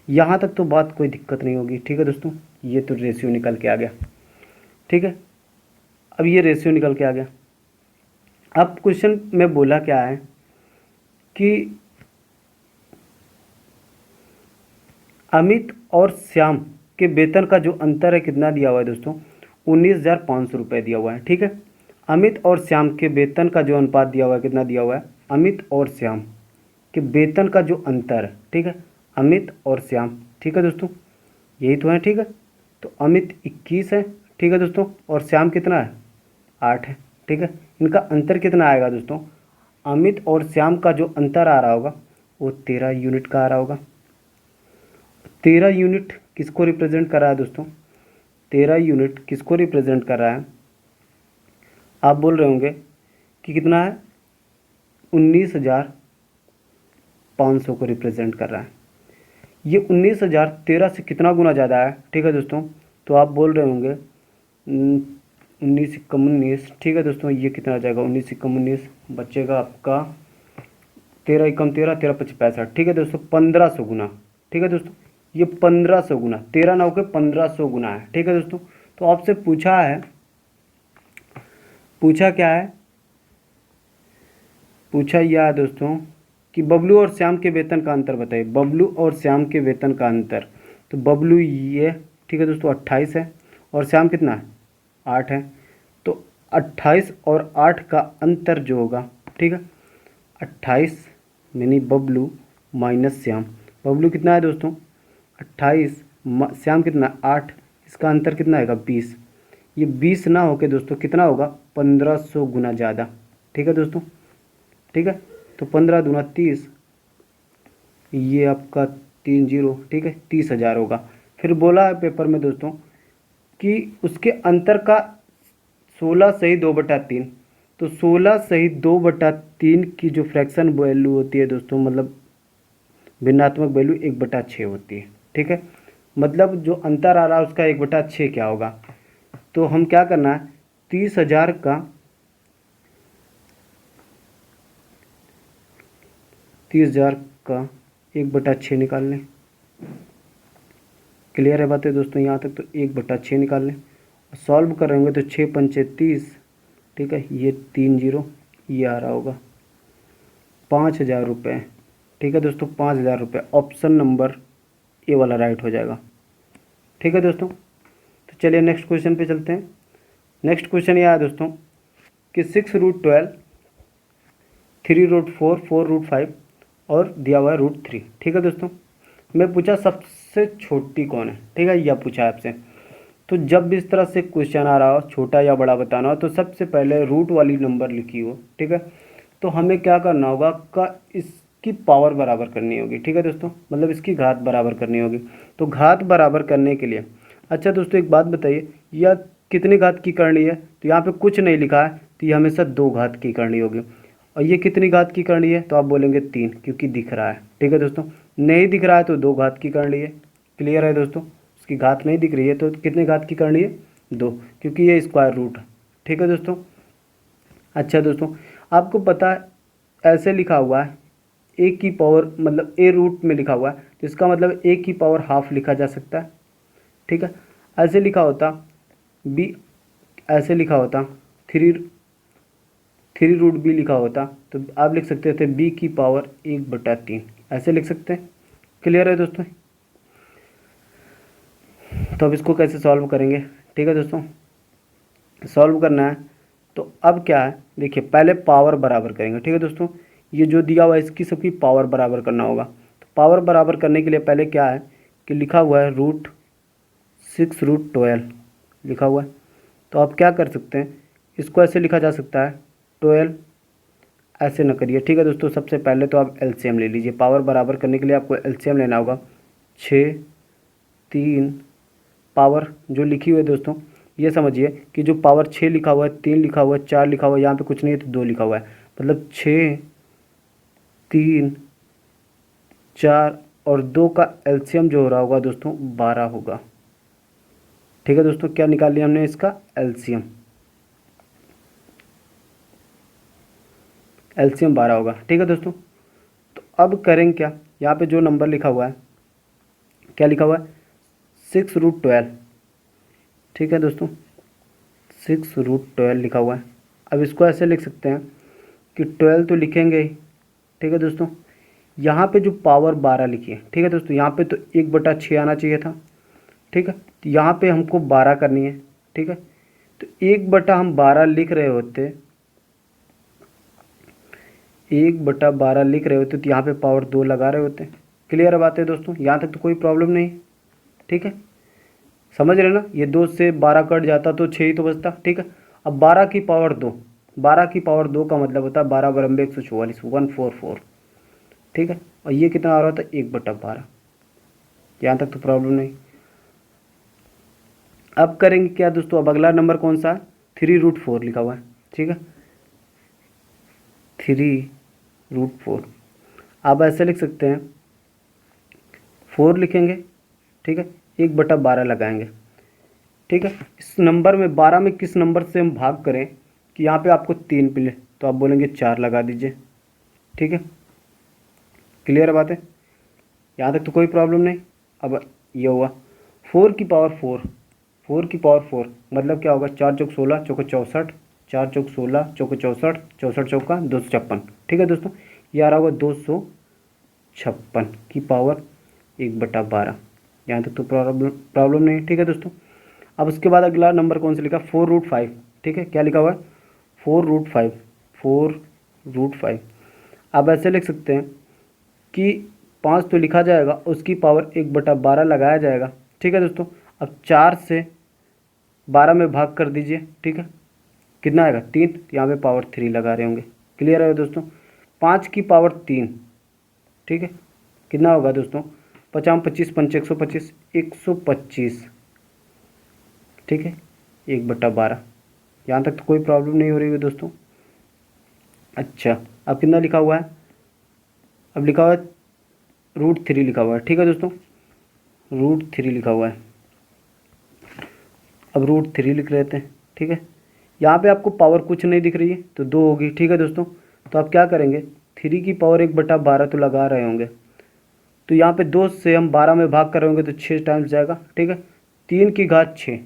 यहाँ तक तो बात कोई दिक्कत नहीं होगी, ठीक है दोस्तों। ये तो रेशियो निकल के आ गया, ठीक है। अब ये रेशियो निकल के आ गया। अब क्वेश्चन में बोला क्या है कि अमित और श्याम के वेतन का जो अंतर है कितना दिया हुआ है दोस्तों 19,500 रुपये दिया हुआ है, ठीक है। अमित और श्याम के वेतन का जो अनुपात दिया हुआ है कितना दिया हुआ है, अमित और श्याम के वेतन का जो अंतर है, ठीक है, अमित और श्याम, ठीक है दोस्तों, यही तो है, ठीक है। तो अमित 21 है, ठीक है दोस्तों, और श्याम कितना है 8 है, ठीक है। इनका अंतर कितना आएगा दोस्तों, अमित और श्याम का जो अंतर आ रहा होगा वो 13 यूनिट का आ रहा होगा। 13 यूनिट किसको रिप्रेजेंट कर रहा है दोस्तों, 13 यूनिट किसको रिप्रेजेंट कर रहा है, आप बोल रहे होंगे कि कितना है 19,500 को रिप्रेजेंट कर रहा है। ये 19,000 13 से कितना गुना ज़्यादा है, ठीक है दोस्तों। तो आप बोल रहे होंगे 19 × 19, ठीक है दोस्तों। ये कितना आ जाएगा 19 × 19 बचेगा आपका 13 × 13 13 × 5 = 65, ठीक है दोस्तों, 1500 गुना, ठीक है दोस्तों। ये 1500 गुना 13 9 के 1500 गुना है, ठीक है दोस्तों। तो आपसे पूछा क्या है, पूछा यह है दोस्तों कि बबलू और श्याम के वेतन का अंतर बताइए। बबलू और श्याम के वेतन का अंतर, तो बबलू ये, ठीक है दोस्तों 28 है, और श्याम कितना है 8 है। तो 28 और 8 का अंतर जो होगा, ठीक है, 28 यानी बबलू माइनस श्याम। बबलू कितना है दोस्तों 28, श्याम कितना 8, इसका अंतर कितना आएगा 20। ये 20 ना होके दोस्तों कितना होगा 1500 गुना ज़्यादा, ठीक है दोस्तों, ठीक है। तो 15 दूना 30, ये आपका 30, ठीक है, 30,000 होगा। फिर बोला है पेपर में दोस्तों कि उसके अंतर का 16 सही 2/3, तो 16 सही 2/3 की जो फ्रैक्शन वैल्यू होती है दोस्तों, मतलब भिन्नात्मक वैल्यू 1/6 होती है, ठीक है। मतलब जो अंतर आ रहा है उसका 1/6 क्या होगा, तो हम क्या करना है 30,000 का 30,000 का 1/6 निकाल लें। क्लियर है बातें दोस्तों? यहाँ तक तो 1/6 निकाल लें। सॉल्व कर रहे होंगे तो 6 पंचे 30, ठीक है, ये 3 जीरो, ये आ रहा होगा 5,000 रुपये। ठीक है दोस्तों, 5,000 रुपये। ऑप्शन नंबर ए वाला राइट हो जाएगा। ठीक है दोस्तों, तो चलिए नेक्स्ट क्वेश्चन पे चलते हैं। नेक्स्ट क्वेश्चन ये है दोस्तों कि 6√12, 3√4, 4√5 और दिया हुआ है √3। ठीक है दोस्तों, मैं पूछा सबसे छोटी कौन है, ठीक है, यह पूछा आपसे। तो जब भी इस तरह से क्वेश्चन आ रहा हो, छोटा या बड़ा बताना हो, तो सबसे पहले रूट वाली नंबर लिखी हो, ठीक है। तो हमें क्या करना होगा का इसकी पावर बराबर करनी होगी। ठीक है दोस्तों, मतलब इसकी घात बराबर करनी होगी। तो घात बराबर करने के लिए, अच्छा दोस्तों एक बात बताइए, यह कितनी घात की करनी है? तो यहाँ पे कुछ नहीं लिखा है, तो ये हमेशा 2 घात की करनी होगी। और ये कितनी घात की करनी है? तो आप बोलेंगे 3, क्योंकि दिख रहा है। ठीक है दोस्तों, नहीं दिख रहा है तो 2 घात की करनी है। क्लियर है दोस्तों? उसकी घात नहीं दिख रही है तो कितने घात की करनी है? 2, क्योंकि ये स्क्वायर रूट है। ठीक है दोस्तों। अच्छा दोस्तों, आपको पता है ऐसे लिखा हुआ है ए की पावर, मतलब ए रूट में लिखा हुआ है, तो इसका मतलब ए की पावर हाफ लिखा जा सकता है। ठीक है, ऐसे लिखा होता बी, ऐसे लिखा होता 3√b लिखा होता, तो आप लिख सकते थे b की पावर 1/3, ऐसे लिख सकते हैं। क्लियर है दोस्तों? तो अब इसको कैसे सॉल्व करेंगे? ठीक है दोस्तों, सॉल्व करना है तो अब क्या है, देखिए पहले पावर बराबर करेंगे। ठीक है दोस्तों, ये जो दिया हुआ है इसकी सबकी पावर बराबर करना होगा। तो पावर बराबर करने के लिए पहले क्या है कि लिखा हुआ है √6√12 लिखा हुआ है। तो आप क्या कर सकते हैं, इसको ऐसे लिखा जा सकता है 12, ऐसे न करिए। ठीक है दोस्तों, सबसे पहले तो आप एलसीएम ले लीजिए। पावर बराबर करने के लिए आपको एलसीएम लेना होगा। 6, 3, पावर जो लिखी हुई है दोस्तों, ये समझिए कि जो पावर 6 लिखा हुआ है, 3 लिखा हुआ है, 4 लिखा हुआ है, यहाँ पे कुछ नहीं है तो 2 लिखा हुआ है, मतलब 6, 3, 4 और 2 का एलसीएम जो हो रहा होगा दोस्तों 12 होगा। ठीक है दोस्तों, क्या निकाल लिया हमने इसका एलसीएम? एलसीएम 12 होगा। ठीक है दोस्तों, तो अब करेंगे क्या, यहाँ पे जो नंबर लिखा हुआ है, क्या लिखा हुआ है 6√12। ठीक है दोस्तों, 6√12 लिखा हुआ है। अब इसको ऐसे लिख सकते हैं कि 12 तो लिखेंगे ही। ठीक है दोस्तों, यहाँ पे जो पावर 12 लिखी है, ठीक है दोस्तों, यहाँ पे तो 1/6 आना चाहिए था। ठीक है, तो यहाँ पे हमको 12 करनी है। ठीक है, तो 1/12 लिख रहे होते, 1/12 लिख रहे होते तो यहाँ पे पावर 2 लगा रहे होते। क्लियर बात है दोस्तों? यहाँ तक तो कोई प्रॉब्लम नहीं। ठीक है, समझ रहे ना? ये 2 से 12 कट जाता तो 6 ही तो बचता। ठीक है, अब 12 की पावर 2, 12 की पावर 2 का मतलब होता है 12 बराबर 144, 144। ठीक है, और ये कितना आ रहा था 1/12। यहाँ तक तो प्रॉब्लम नहीं। अब करेंगे क्या दोस्तों, अब अगला नंबर कौन सा है? 3√4 लिखा हुआ है। ठीक है, 3√4 आप ऐसे लिख सकते हैं, 4 लिखेंगे, ठीक है, 1/12 लगाएंगे। ठीक है, इस नंबर में 12 में किस नंबर से हम भाग करें कि यहाँ पे आपको 3 मिले, तो आप बोलेंगे 4 लगा दीजिए। ठीक है, क्लियर बात है? यहाँ तक तो कोई प्रॉब्लम नहीं। अब ये हुआ 4 की पावर 4, 4 की पावर 4 मतलब क्या होगा, 4 चौक 16, चौको 64, 4 चौक 16, चौको 64, 64 चौका 256। ठीक है दोस्तों, ये आ रहा होगा 256 की पावर 1/12। यहाँ तक तो प्रॉब्लम नहीं। ठीक है दोस्तों, अब उसके बाद अगला नंबर कौन सा लिखा, 4√5। ठीक है, क्या लिखा हुआ है 4√5, 4√5। आप ऐसे लिख सकते हैं कि 5 तो लिखा जाएगा, उसकी पावर 1/12 लगाया जाएगा। ठीक है दोस्तों, अब 4 से 12 में भाग कर दीजिए। ठीक है, कितना आएगा 3, यहाँ पे पावर 3 लगा रहे होंगे। क्लियर है दोस्तों? 5 की पावर 3, ठीक है, कितना होगा दोस्तों, 50, 25, 5, 125, 125। ठीक है, 1/12। यहाँ तक तो कोई प्रॉब्लम नहीं हो रही है दोस्तों। अच्छा, अब कितना लिखा हुआ है, अब लिखा हुआ है √3 लिखा हुआ है। ठीक है दोस्तों, √3 लिखा हुआ है। अब √3 लिख लेते हैं। ठीक है, यहाँ पे आपको पावर कुछ नहीं दिख रही है तो 2 होगी। ठीक है दोस्तों, तो आप क्या करेंगे, 3 की पावर 1/12 तो लगा रहे होंगे, तो यहाँ पे 2 से हम 12 में भाग कर रहे होंगे तो 6 टाइम्स जाएगा, ठीक है। 3 की घात 6,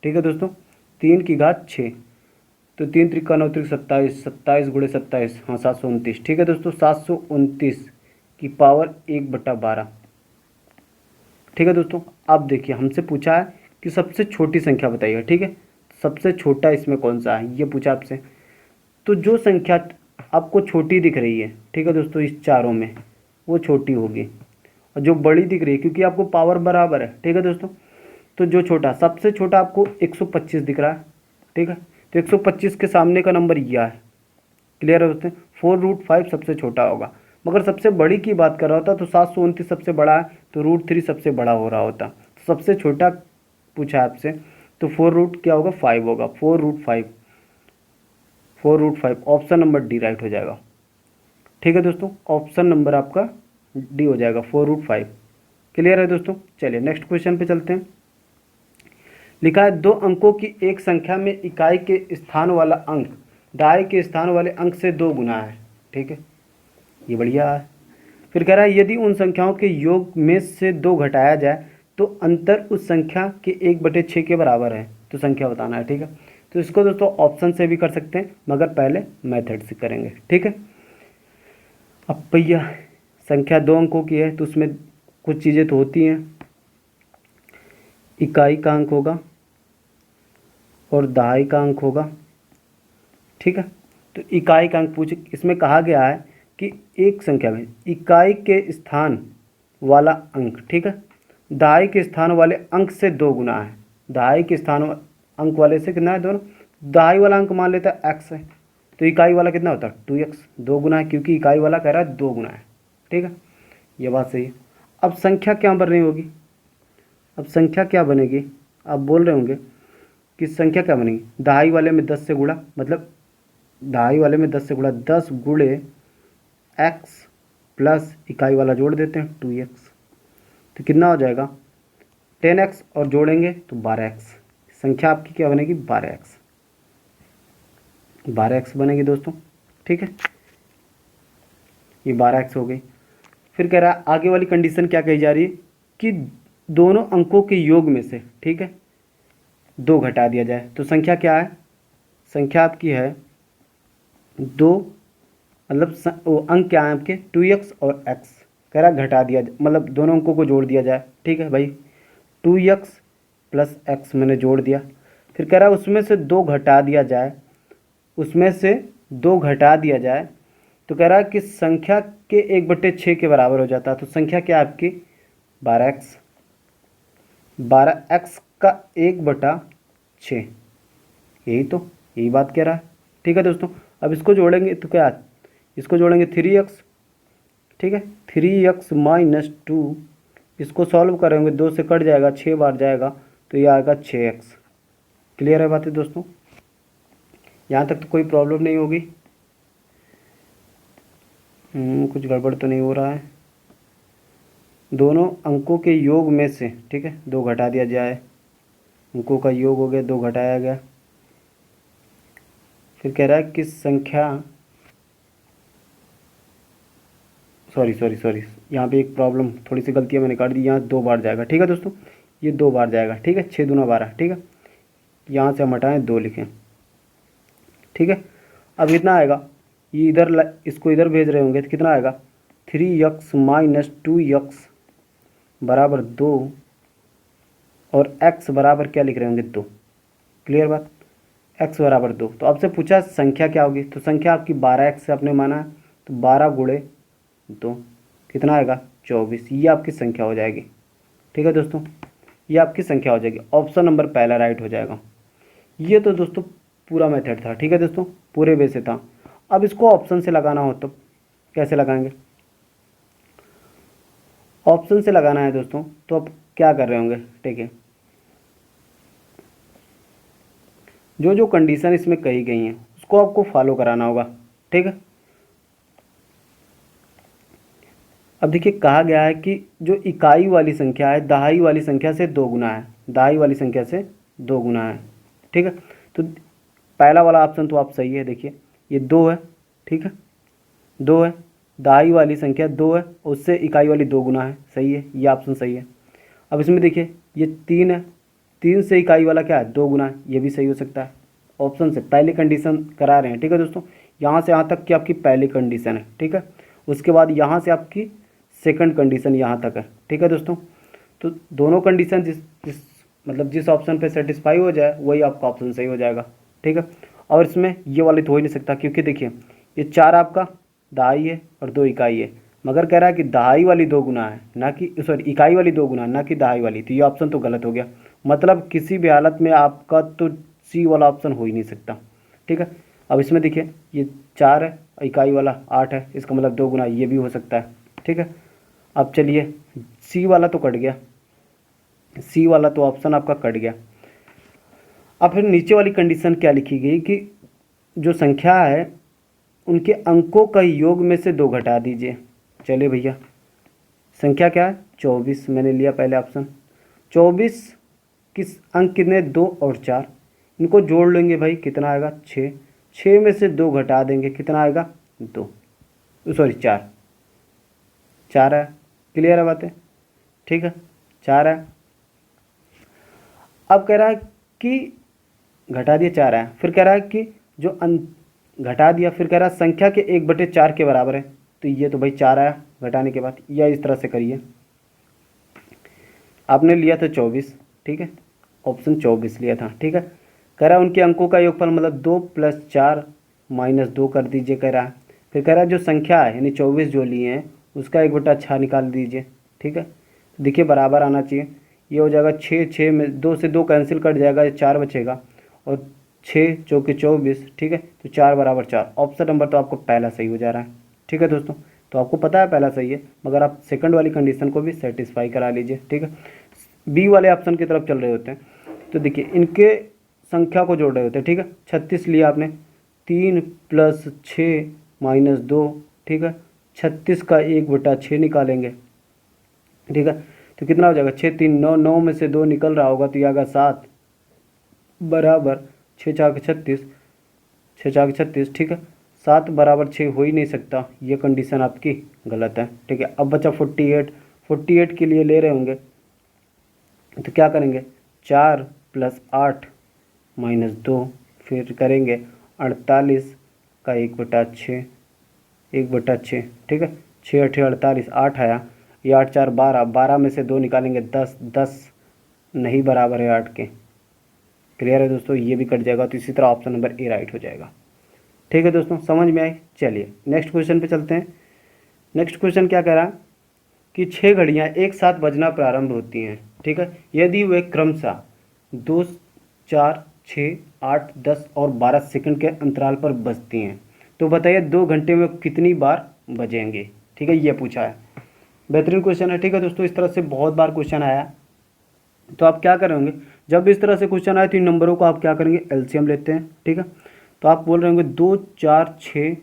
ठीक है दोस्तों, 3 की घात 6, तो 3 त्रिक का 9 त्रिक 27, 27 × 27, हाँ 729, ठीक है दोस्तों, 729 की पावर 1/12, ठीक है दोस्तों। अब देखिए हमसे पूछा है कि सबसे छोटी संख्या बताइए, ठीक है, सबसे छोटा इसमें कौन सा है ये पूछा आपसे। तो जो संख्या आपको छोटी दिख रही है, ठीक है दोस्तों, इस चारों में वो छोटी होगी, और जो बड़ी दिख रही है क्योंकि आपको पावर बराबर है, ठीक है दोस्तों, तो जो छोटा सबसे छोटा आपको 125 दिख रहा है, ठीक है, तो 125 के सामने का नंबर यह है, क्लियर है दोस्तों। 4√5 सबसे छोटा होगा, मगर सबसे बड़ी की बात कर रहा होता तो 729 सबसे बड़ा है, तो √3 सबसे बड़ा हो रहा होता, तो सबसे छोटा पूछा है आपसे, तो 4 क्या होगा 5 होगा, 4√5, 4√5, ऑप्शन नंबर डी राइट हो जाएगा, ठीक है दोस्तों, ऑप्शन नंबर आपका डी हो जाएगा 4√5, क्लियर है दोस्तों। चलिए नेक्स्ट क्वेश्चन पे चलते हैं। लिखा है 2 अंकों की एक संख्या में इकाई के स्थान वाला अंक दहाई के स्थान वाले अंक से 2 गुना है, ठीक है, ये बढ़िया है। फिर कह रहा है यदि उन संख्याओं के योग में से 2 घटाया जाए तो अंतर उस संख्या के 1/6 के बराबर है, तो संख्या बताना है, ठीक है। तो इसको दोस्तों ऑप्शन से भी कर सकते हैं, मगर पहले मेथड से करेंगे, ठीक है। अब भैया संख्या 2 अंकों की है तो उसमें कुछ चीज़ें तो होती हैं, इकाई का अंक होगा और दहाई का अंक होगा, ठीक है। तो इकाई का अंक पूछ, इसमें कहा गया है कि एक संख्या में इकाई के स्थान वाला अंक, ठीक है, दहाई के स्थान वाले अंक से 2 गुना है, दहाई के स्थान अंक वाले से कितना है दोनों, दहाई वाला अंक मान लेता है x है, तो इकाई वाला कितना होता है 2x, 2 गुना है, क्योंकि इकाई वाला कह रहा है 2 गुना है, ठीक है, ये बात सही है। अब संख्या क्या बन रही होगी, अब संख्या क्या बनेगी, आप बोल रहे होंगे कि संख्या क्या बनेगी, दहाई वाले में 10 से गुणा, मतलब दहाई वाले में 10 से गुणा, 10 गुणे x प्लस इकाई वाला जोड़ देते हैं 2x, तो कितना हो जाएगा 10x, और जोड़ेंगे तो 12x, संख्या आपकी क्या बनेगी 12x, 12x बनेगी दोस्तों, ठीक है, ये 12x हो गई। फिर कह रहा है आगे वाली कंडीशन क्या कही जा रही है कि दोनों अंकों के योग में से, ठीक है, 2 घटा दिया जाए, तो संख्या क्या है, संख्या आपकी है 2, मतलब वो अंक क्या है आपके 2x और x, कह रहा घटा दिया मतलब दोनों अंकों को जोड़ दिया जाए, ठीक है भाई, 2x प्लस x मैंने जोड़ दिया। फिर कह रहा है उसमें से 2 घटा दिया जाए, उसमें से 2 घटा दिया जाए, तो कह रहा है कि संख्या के 1/6 के बराबर हो जाता है, तो संख्या क्या है आपकी 12x, 12x का 1/6, यही बात कह रहा है, ठीक है दोस्तों। अब इसको जोड़ेंगे तो क्या, इसको जोड़ेंगे 3x, ठीक है, 3x - 2, इसको सॉल्व करेंगे 2 से कट जाएगा, 6 बार जाएगा, तो ये आएगा 6x, क्लियर है बातें दोस्तों, यहाँ तक तो कोई प्रॉब्लम नहीं होगी, कुछ गड़बड़ तो नहीं हो रहा है। दोनों अंकों के योग में से, ठीक है, 2 घटा दिया जाए, अंकों का योग हो गया, 2 घटाया गया। फिर कह रहा है कि संख्या, सॉरी यहाँ पे एक प्रॉब्लम, थोड़ी सी गलतियाँ मैंने काट दी, यहाँ 2 बार जाएगा, ठीक है दोस्तों, ये 2 बार जाएगा, ठीक है, 6 दूना 12, ठीक है, यहाँ से हम हटाएँ 2 लिखें, ठीक है। अब कितना आएगा, ये इधर इसको इधर भेज रहे होंगे तो कितना आएगा 3x - 2x बराबर 2, और x बराबर क्या लिख रहे होंगे 2, क्लियर बात, x बराबर 2। तो आपसे पूछा संख्या क्या होगी, तो संख्या आपकी 12x से आपने माना है, तो 12 गुणे 2 कितना आएगा 24, ये आपकी संख्या हो जाएगी, ठीक है दोस्तों, ये आपकी संख्या हो जाएगी, ऑप्शन नंबर पहला राइट हो जाएगा। ये तो दोस्तों पूरा मेथड था, ठीक है दोस्तों, पूरे वे से था। अब इसको ऑप्शन से लगाना हो तो कैसे लगाएंगे, ऑप्शन से लगाना है दोस्तों, तो अब क्या कर रहे होंगे, ठीक है, जो जो कंडीशन इसमें कही गई हैं उसको आपको फॉलो कराना होगा, ठीक है। अब देखिए कहा गया है कि जो इकाई वाली संख्या है दहाई वाली संख्या से 2 गुना है, दहाई वाली संख्या से 2 गुना है, ठीक है। तो पहला वाला ऑप्शन तो आप सही है, देखिए ये 2 है, ठीक है, 2 है, दहाई वाली संख्या 2 है, उससे इकाई वाली 2 गुना है, सही है, ये ऑप्शन सही है। अब इसमें देखिए ये 3 है, 3 से इकाई वाला क्या है 2 गुना है, ये भी सही हो सकता है। ऑप्शन से पहली कंडीशन करा रहे हैं, ठीक है दोस्तों, यहाँ से यहाँ तक की आपकी पहली कंडीशन है, ठीक है। उसके बाद यहाँ से आपकी सेकंड कंडीशन यहाँ तक है, ठीक है दोस्तों। तो दोनों कंडीशन जिस ऑप्शन पे सेटिस्फाई हो जाए वही आपका ऑप्शन सही हो जाएगा, ठीक है। और इसमें ये वाली तो हो ही नहीं सकता, क्योंकि देखिए ये 4 आपका दहाई है और 2 इकाई है, मगर कह रहा है कि दहाई वाली 2 गुना है, ना कि सॉरी इकाई वाली 2 गुना, ना कि दहाई वाली, तो ये ऑप्शन तो गलत हो गया। मतलब किसी भी हालत में आपका तो सी वाला ऑप्शन हो ही नहीं सकता, ठीक है। अब इसमें देखिए ये 4 है, इकाई वाला 8 है, इसका मतलब 2 गुना, ये भी हो सकता है, ठीक है। अब चलिए सी वाला तो कट गया, सी वाला तो ऑप्शन आपका कट गया। अब फिर नीचे वाली कंडीशन क्या लिखी गई कि जो संख्या है उनके अंकों का योग में से 2 घटा दीजिए। चलिए भैया, संख्या क्या है 24, मैंने लिया पहले ऑप्शन। 24 किस अंक कितने 2 और 4, इनको जोड़ लेंगे भाई, कितना आएगा 6, 6 में से 2 घटा देंगे, कितना आएगा 2, सॉरी 4, 4 है। क्लियर है बातें, ठीक है, 4 है। अब कह रहा है कि घटा दिया 4 है, फिर कह रहा है कि जो घटा दिया, फिर कह रहा है संख्या के 1/4 के बराबर है, तो ये तो भाई 4 आया घटाने के बाद, या इस तरह से करिए, आपने लिया था 24, ठीक है, ऑप्शन 24 लिया था, ठीक है। कह रहा है उनके अंकों का योगफल मतलब 2 + 4 - 2 कर दीजिए, कह रहा है। फिर कह रहा है जो संख्या है यानी 24 जो लिए हैं उसका 1/6 निकाल दीजिए, ठीक है। देखिए बराबर आना चाहिए, ये हो जाएगा 6, 6 में 2 से 2 कैंसिल कट जाएगा, 4 बचेगा, और 6 चौके 24, ठीक है, तो 4 = 4। ऑप्शन नंबर तो आपको पहला सही हो जा रहा है, ठीक है दोस्तों। तो आपको पता है पहला सही है, मगर आप सेकंड वाली कंडीशन को भी सेटिस्फाई करा लीजिए, ठीक है। बी वाले ऑप्शन की तरफ चल रहे होते हैं, तो देखिए इनके संख्या को जोड़ रहे होते हैं, ठीक है। 36 लिया आपने, 3 + 6 - 2, ठीक है, 36 का 1/6 निकालेंगे, ठीक है, तो कितना हो जाएगा 6 3 9, 9 में से 2 निकल रहा होगा तो ये आएगा 7 बराबर 6 4 36, 6 4 36, ठीक है। 7 = 6 हो ही नहीं सकता, ये कंडीशन आपकी गलत है, ठीक है। अब बचा 48, 48 के लिए ले रहे होंगे तो क्या करेंगे 4 + 8 - 2, फिर करेंगे 48 का 1/6, 1/6, ठीक है, 6 8 48, 8 आया, ये 8 4 12, 12 में से 2 निकालेंगे 10, 10 नहीं बराबर है 8 के। क्लियर है दोस्तों, ये भी कट जाएगा, तो इसी तरह ऑप्शन नंबर ए राइट हो जाएगा, ठीक है दोस्तों, समझ में आई। चलिए नेक्स्ट क्वेश्चन पे चलते हैं। नेक्स्ट क्वेश्चन क्या कह रहा है कि 6 घड़ियाँ एक साथ बजना प्रारंभ होती हैं, ठीक है, यदि वे क्रमशः 2 4 6 8 10 और 12 सेकंड के अंतराल पर बजती हैं, तो बताइए 2 घंटे में कितनी बार बजेंगे, ठीक है, ये पूछा है। बेहतरीन क्वेश्चन है, ठीक है दोस्तों, इस तरह से बहुत बार क्वेश्चन आया, तो आप क्या करेंगे जब इस तरह से क्वेश्चन आए तो इन नंबरों को आप क्या करेंगे एलसीएम लेते हैं, ठीक है। तो आप बोल रहे होंगे 2 4 6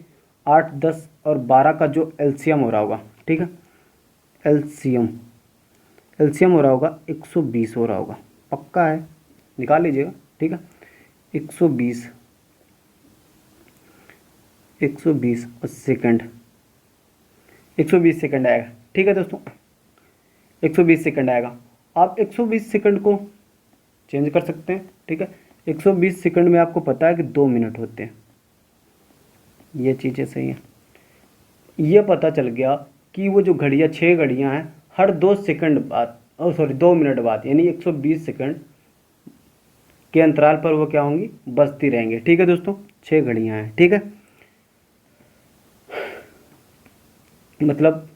8 10 और 12 का जो एलसीएम हो रहा होगा, ठीक है, एलसीएम हो रहा होगा 120 हो रहा होगा, पक्का है, निकाल लीजिएगा, ठीक है। 120 और सेकंड 120 सेकंड आएगा, ठीक है दोस्तों, 120 सेकंड आएगा। आप 120 सेकंड को चेंज कर सकते हैं, ठीक है। 120 सेकंड में आपको पता है कि 2 मिनट होते हैं, ये चीज़ें सही हैं। ये पता चल गया कि वो जो घड़ियाँ 6 घड़ियाँ हैं हर 2 सेकंड बाद, 2 मिनट बाद, यानी 120 सेकंड के अंतराल पर वो क्या होंगी बजती रहेंगे, ठीक है दोस्तों, 6 घड़ियाँ हैं, ठीक है, मतलब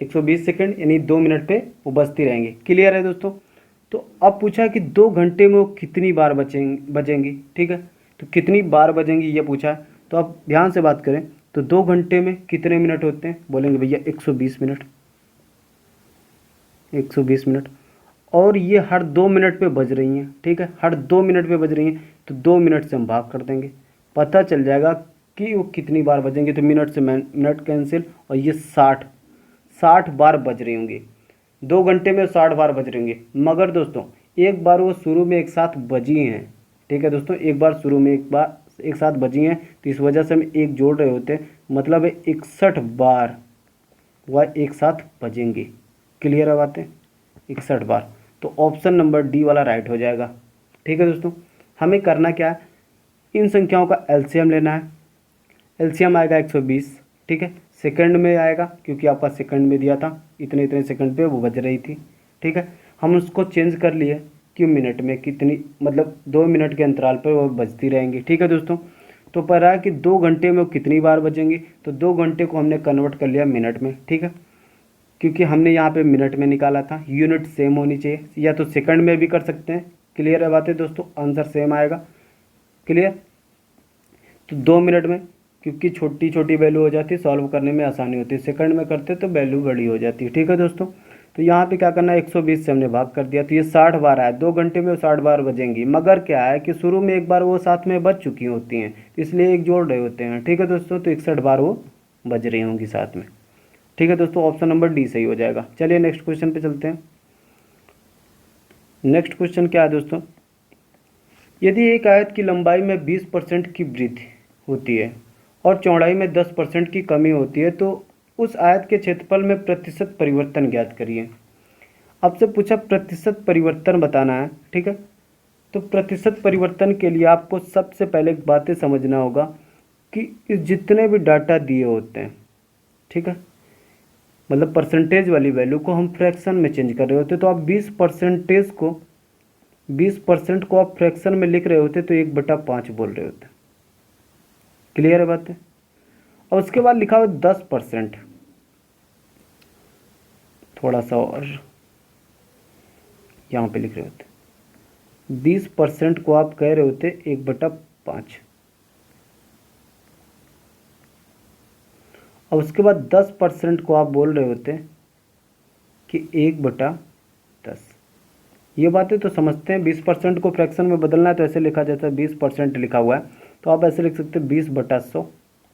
120 सेकंड यानी 2 मिनट पे वो बजती रहेंगी। क्लियर है दोस्तों। तो अब पूछा कि 2 घंटे में वो कितनी बार बजेंगी, ठीक है, तो कितनी बार बजेंगी ये पूछा है। तो आप ध्यान से बात करें तो 2 घंटे में कितने मिनट होते हैं, बोलेंगे भैया 120 मिनट, 120 मिनट, और ये हर 2 मिनट पे बज रही हैं, ठीक है, हर 2 मिनट पे बज रही हैं, तो 2 मिनट से हम भाग कर देंगे, पता चल जाएगा कि वो कितनी बार बजेंगे, तो मिनट से मिनट कैंसिल, और ये 60 बार बज रही होंगी, 2 घंटे में 60 बार बज रही होंगी। मगर दोस्तों एक बार वो शुरू में एक साथ बजी हैं, ठीक है दोस्तों, एक बार शुरू में एक बार एक साथ बजी हैं, तो इस वजह से हम एक जोड़ रहे होते हैं, मतलब 61 बार वह एक साथ बजेंगी। क्लियर है बातें? 61 बार। तो ऑप्शन नंबर डी वाला राइट हो जाएगा। ठीक है दोस्तों, हमें करना क्या है, इन संख्याओं का एलसीएम लेना है। एलसीएम आएगा 120, ठीक है, सेकंड में आएगा क्योंकि आपका सेकंड में दिया था, इतने इतने सेकंड पे वो बज रही थी। ठीक है, हम उसको चेंज कर लिए कि मिनट में कितनी, मतलब 2 मिनट के अंतराल पर वो बजती रहेंगी। ठीक है दोस्तों, तो पर रहा कि 2 घंटे में वो कितनी बार बजेंगी, तो 2 घंटे को हमने कन्वर्ट कर लिया मिनट में। ठीक है, क्योंकि हमने यहाँ पे मिनट में निकाला था, यूनिट सेम होनी चाहिए, या तो सेकंड में भी कर सकते हैं। क्लियर है बातें दोस्तों, आंसर सेम आएगा। क्लियर? तो 2 मिनट में, क्योंकि छोटी छोटी वैल्यू हो जाती है, सॉल्व करने में आसानी होती है, सेकंड में करते तो वैल्यू बड़ी हो जाती है। ठीक है दोस्तों, तो यहाँ पे क्या करना है, 120 से हमने भाग कर दिया, तो ये 60 बार आया, 2 घंटे में वो 60 बार बजेंगी। मगर क्या है कि शुरू में एक बार वो साथ में बज चुकी होती हैं, इसलिए एक जोड़ रहे होते हैं। ठीक है दोस्तों, तो 61 बार वो बज रही होंगी साथ में। ठीक है दोस्तों, ऑप्शन नंबर डी सही हो जाएगा। चलिए नेक्स्ट क्वेश्चन पे चलते हैं। नेक्स्ट क्वेश्चन क्या है दोस्तों, यदि एक आयत की लंबाई में 20% की वृद्धि होती है और चौड़ाई में 10% की कमी होती है, तो उस आयत के क्षेत्रफल में प्रतिशत परिवर्तन ज्ञात करिए। आपसे पूछा प्रतिशत परिवर्तन बताना है। ठीक है, तो प्रतिशत परिवर्तन के लिए आपको सबसे पहले एक बातें समझना होगा कि इस जितने भी डाटा दिए होते हैं, ठीक है, मतलब परसेंटेज वाली वैल्यू को हम फ्रैक्शन में चेंज कर रहे होते, तो आप 20% को आप फ्रैक्शन में लिख रहे होते तो 1/5 बोल रहे होते। क्लियर है बात है? और उसके बाद लिखा हुआ 10%, थोड़ा सा और यहाँ पे लिख रहे होते, 20% को आप कह रहे होते 1/5, और उसके बाद 10% को आप बोल रहे होते कि 1/10। ये बातें तो समझते हैं, 20% को फ्रैक्शन में बदलना है तो ऐसे लिखा जाता है, 20% लिखा हुआ है तो आप ऐसे लिख सकते हैं 20/100।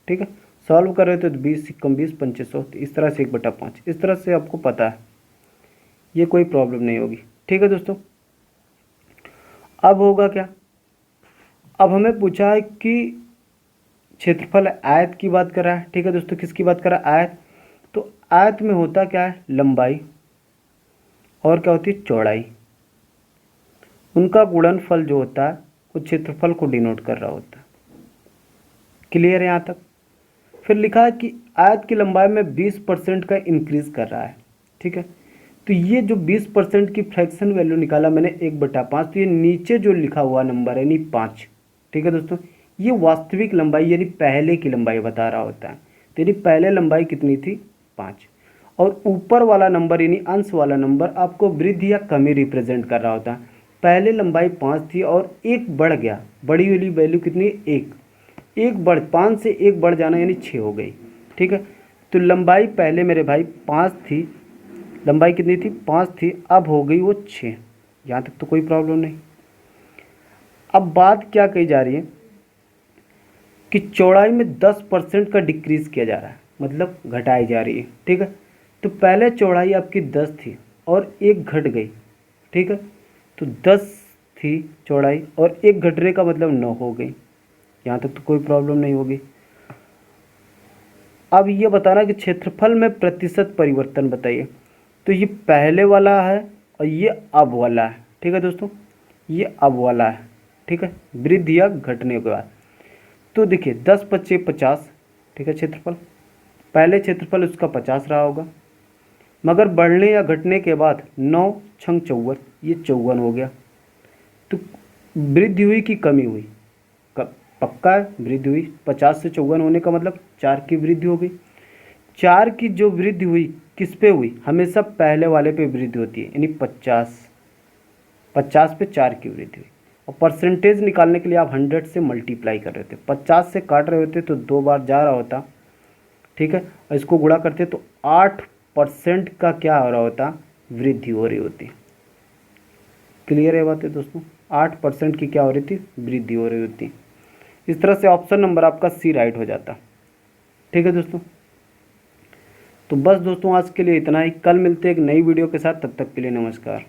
ठीक है, सॉल्व कर रहे थे तो 20 कम 20 2500, तो इस तरह से 1/5, इस तरह से आपको पता है, ये कोई प्रॉब्लम नहीं होगी। ठीक है दोस्तों, अब होगा क्या, अब हमें पूछा है कि क्षेत्रफल आयत की बात कर रहा है। ठीक है दोस्तों, किसकी बात कर रहा है, आयत। तो आयत में होता क्या है, लंबाई और क्या होती है, चौड़ाई, उनका गुणनफल जो होता है वो क्षेत्रफल को डिनोट कर रहा होता है। क्लियर है यहाँ तक? फिर लिखा है कि आयत की लंबाई में 20% का इंक्रीज कर रहा है। ठीक है, तो ये जो 20% की फ्रैक्शन वैल्यू निकाला मैंने 1/5, तो ये नीचे जो लिखा हुआ नंबर है यानी 5। ठीक है दोस्तों, ये वास्तविक लंबाई यानी पहले की लंबाई बता रहा होता है, तो यानी पहले लंबाई कितनी थी, 5, और ऊपर वाला नंबर यानी अंश वाला नंबर आपको वृद्धि या कमी रिप्रेजेंट कर रहा होता है। पहले लंबाई 5 थी और 1 बढ़ गया, बड़ी वाली वैल्यू कितनी, 1 बढ़, 5 से 1 बढ़ जाना यानी 6 हो गई। ठीक है, तो लंबाई पहले मेरे भाई 5 थी, लंबाई कितनी थी, 5 थी, अब हो गई वो 6। यहाँ तक तो कोई प्रॉब्लम नहीं। अब बात क्या कही जा रही है कि चौड़ाई में 10% का डिक्रीज किया जा रहा है, मतलब घटाई जा रही है। ठीक है, तो पहले चौड़ाई आपकी 10 थी और 1 घट गई। ठीक है, तो 10 थी चौड़ाई और 1 घटने का मतलब 9 हो गई। यहाँ तक तो कोई प्रॉब्लम नहीं होगी। अब ये बताना कि क्षेत्रफल में प्रतिशत परिवर्तन बताइए। तो ये पहले वाला है और ये अब वाला है। ठीक है दोस्तों, ये अब वाला है। ठीक है, वृद्धि या घटने के बाद। तो देखिए 10 × 50। ठीक है, क्षेत्रफल पहले क्षेत्रफल उसका 50 रहा होगा, मगर बढ़ने या घटने के बाद 9 × 54, ये 54 हो गया। तो वृद्धि हुई कि कमी हुई, पक्का है वृद्धि हुई। 50 से 54 होने का मतलब 4 की वृद्धि हो गई। 4 की जो वृद्धि हुई किस पे हुई, हमेशा पहले वाले पे वृद्धि होती है, यानी 50 पे 4 की वृद्धि हुई। और परसेंटेज निकालने के लिए आप 100 से मल्टीप्लाई कर रहे थे, 50 से काट रहे होते तो 2 बार जा रहा होता। ठीक है, और इसको गुणा करते तो 8% का क्या हो रहा होता, वृद्धि हो रही होती। क्लियर है बात है दोस्तों, 8% की क्या हो रही थी, वृद्धि हो रही होती। इस तरह से ऑप्शन नंबर आपका सी राइट हो जाता। ठीक है दोस्तों, तो बस दोस्तों आज के लिए इतना ही, कल मिलते हैं एक नई वीडियो के साथ, तब तक के लिए नमस्कार।